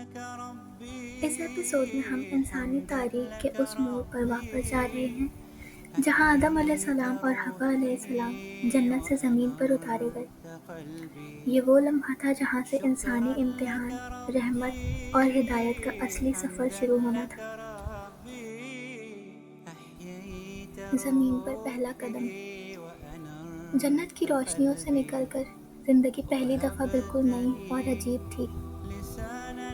اس episode میں ہم انسانی تاریخ کے اس موڑ پر واپس جا رہے ہیں جہاں آدم علیہ السلام اور حوا علیہ السلام جنت سے زمین پر اتارے گئے۔ یہ وہ لمحہ تھا جہاں سے انسانی امتحان، رحمت اور ہدایت کا اصلی سفر شروع ہونا تھا۔ زمین پر پہلا قدم۔ جنت کی روشنیوں سے نکل کر زندگی پہلی دفعہ بالکل نئی اور عجیب تھی۔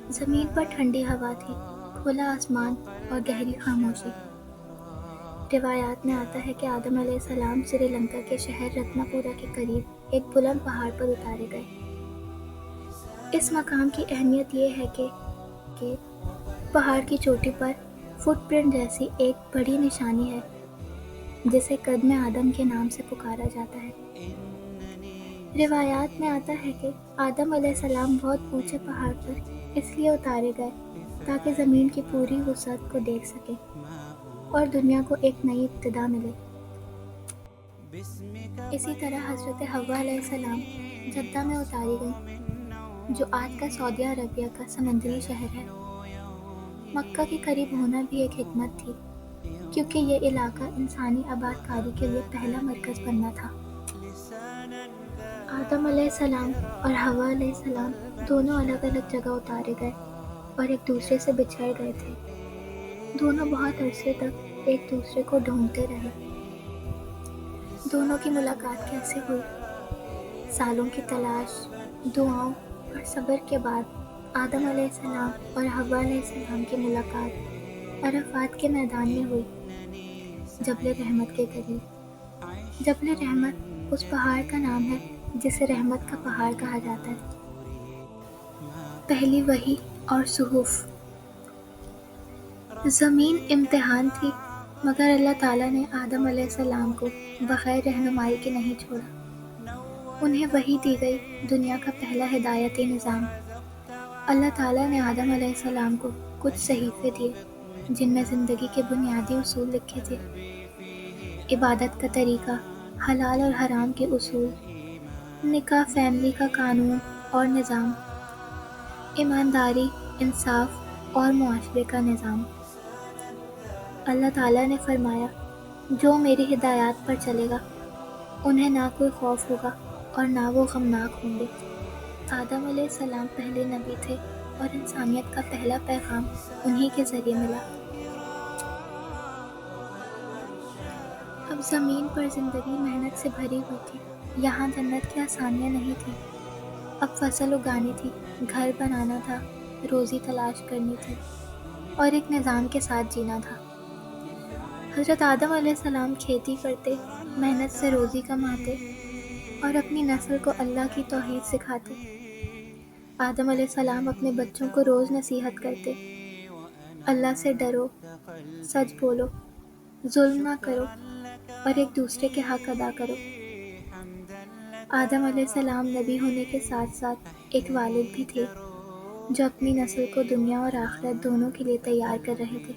زمین پر ٹھنڈی ہوا تھی، کھلا آسمان اور گہری خاموشی۔ روایات میں آتا ہے کہ آدم علیہ السلام سری لنکا کے شہر رتنا پورہ کے قریب ایک بلند پہاڑ پر اتارے گئے۔ اس مقام کی اہمیت یہ ہے کہ پہاڑ کی چوٹی پر فٹ پرنٹ جیسی ایک بڑی نشانی ہے جسے قدم آدم کے نام سے پکارا جاتا ہے۔ روایات میں آتا ہے کہ آدم علیہ السلام بہت اونچے پہاڑ پر اس لیے اتارے گئے تاکہ زمین کی پوری وسعت کو دیکھ سکیں اور دنیا کو ایک نئی ابتدا ملے۔ اسی طرح حضرت حوا علیہ السلام جدہ میں اتاری گئیں، جو آج کا سعودی عربیہ کا سمندری شہر ہے۔ مکہ کے قریب ہونا بھی ایک حکمت تھی، کیونکہ یہ علاقہ انسانی آباد کاری کے لیے پہلا مرکز بننا تھا۔ آدم علیہ السلام اور حوا علیہ السلام دونوں الگ الگ جگہ اتارے گئے اور ایک دوسرے سے بچھڑ گئے تھے۔ دونوں بہت عرصے تک ایک دوسرے کو ڈھونڈتے رہے۔ دونوں کی ملاقات کیسے ہوئی؟ سالوں کی تلاش، دعاؤں اور صبر کے بعد آدم علیہ السلام اور حوا علیہ السلام کی ملاقات عرفات کے میدان میں ہوئی، جبل رحمت کے قریب۔ جبل رحمت اس پہاڑ کا نام ہے جسے رحمت کا پہاڑ کہا جاتا ہے۔ پہلی وحی اور صحف۔ زمین امتحان تھی، مگر اللہ تعالیٰ نے آدم علیہ السلام کو بغیر رہنمائی کے نہیں چھوڑا۔ انہیں وحی دی گئی، دنیا کا پہلا ہدایتی نظام۔ اللہ تعالیٰ نے آدم علیہ السلام کو کچھ صحیفے دیے جن میں زندگی کے بنیادی اصول لکھے تھے۔ عبادت کا طریقہ، حلال اور حرام کے اصول، نکاح، فیملی کا قانون اور نظام، ایمانداری، انصاف اور معاشرے کا نظام۔ اللہ تعالیٰ نے فرمایا، جو میری ہدایات پر چلے گا انہیں نہ کوئی خوف ہوگا اور نہ وہ غمناک ہوں گے۔ آدم علیہ السلام پہلے نبی تھے اور انسانیت کا پہلا پیغام انہی کے ذریعے ملا۔ اب زمین پر زندگی محنت سے بھری ہوئی تھی۔ یہاں جنت کی آسانیاں نہیں تھیں۔ اب فصل اگانی تھی، گھر بنانا تھا، روزی تلاش کرنی تھی اور ایک نظام کے ساتھ جینا تھا۔ حضرت آدم علیہ السلام کھیتی کرتے، محنت سے روزی کماتے اور اپنی نسل کو اللہ کی توحید سکھاتے۔ آدم علیہ السلام اپنے بچوں کو روز نصیحت کرتے، اللہ سے ڈرو، سچ بولو، ظلم نہ کرو اور ایک دوسرے کے حق ادا کرو۔ آدم علیہ السلام نبی ہونے کے ساتھ ساتھ ایک والد بھی تھے، جو اپنی نسل کو دنیا اور آخرت دونوں کے لیے تیار کر رہے تھے۔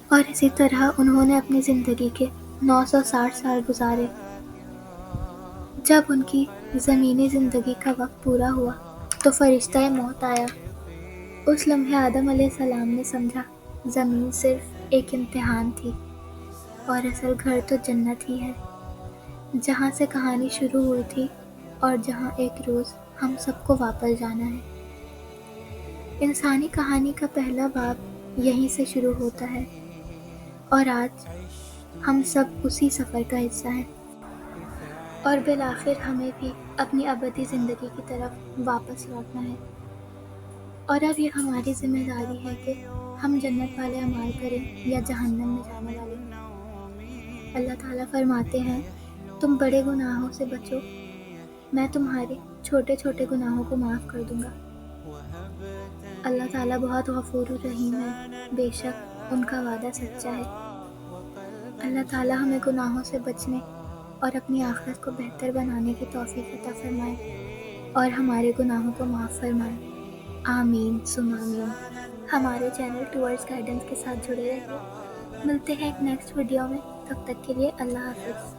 اور اسی طرح انہوں نے اپنی زندگی کے 960 سال گزارے۔ جب ان کی زمینی زندگی کا وقت پورا ہوا تو فرشتہ موت آیا۔ اس لمحے آدم علیہ السلام نے سمجھا، زمین صرف ایک امتحان تھی اور اصل گھر تو جنت ہی ہے، جہاں سے کہانی شروع ہوئی تھی اور جہاں ایک روز ہم سب کو واپس جانا ہے۔ انسانی کہانی کا پہلا باب یہیں سے شروع ہوتا ہے اور آج ہم سب اسی سفر کا حصہ ہیں، اور بالآخر ہمیں بھی اپنی ابدی زندگی کی طرف واپس لوٹنا ہے۔ اور اب یہ ہماری ذمہ داری ہے کہ ہم جنت والے اعمال کریں یا جہنم میں جانے والے۔ اللہ تعالیٰ فرماتے ہیں، تم بڑے گناہوں سے بچو، میں تمہارے چھوٹے چھوٹے گناہوں کو معاف کر دوں گا۔ اللہ تعالیٰ بہت غفور الرحیم ہے، بے شک ان کا وعدہ سچا ہے۔ اللہ تعالیٰ ہمیں گناہوں سے بچنے اور اپنی آخرت کو بہتر بنانے کی توفیق عطا فرمائے اور ہمارے گناہوں کو معاف فرمائے۔ آمین ثم آمین۔ ہمارے چینل ٹورڈز گائیڈنس کے ساتھ جڑے رہیے۔ ملتے ہیں ایک نیکسٹ ویڈیو میں، تب تک کے لیے اللہ حافظ۔